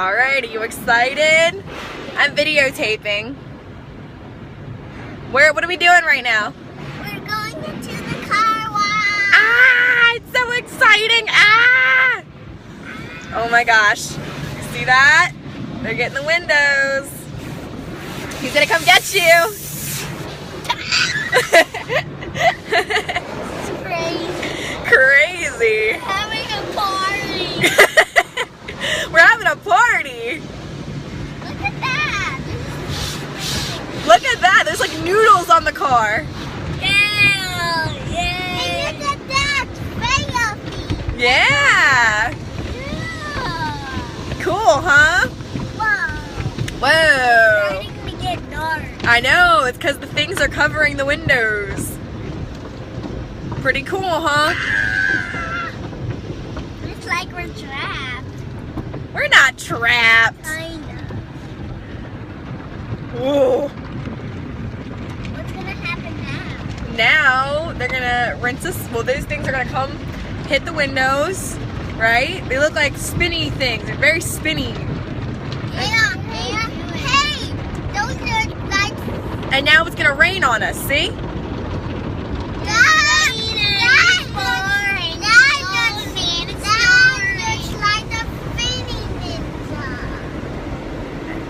Alright, are you excited? I'm videotaping. What are we doing right now? We're going into the car wash. Ah, it's so exciting. Ah! Oh my gosh. See that? They're getting the windows. He's gonna come get you. It's crazy. Crazy. Having a party. We're having a party. Look at that. Look at that. There's like noodles on the car. Yeah. And look at that. Very Yeah. Yeah. Cool, huh? Wow. Whoa. It's starting to get dark. I know. It's because the things are covering the windows. Pretty cool, huh? It's like we're trapped. We're not trapped. Kinda. Whoa. What's gonna happen now? Now they're gonna rinse us. Well, those things are gonna come hit the windows, right? They look like spinny things. They're very spinny. Yeah. Hey, those are like. And now it's gonna rain on us. See?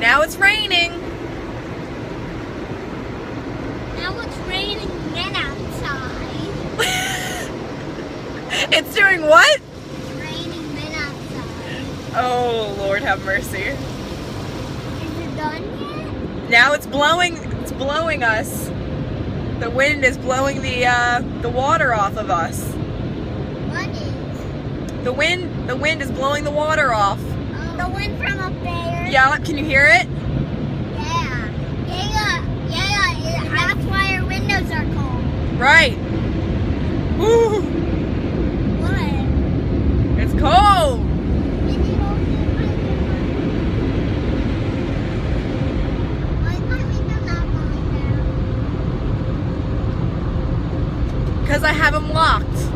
Now it's raining. Now it's raining men outside. It's doing what? It's raining men outside. Oh, Lord have mercy. Is it done yet? Now it's blowing us. The wind is blowing the water off of us. What is? The wind is blowing the water off. Oh. The wind from up there? Yeah, can you hear it? Yeah. That's why our windows are cold. Right. Woo. What? It's cold. Why is my window not going down? Because I have them locked.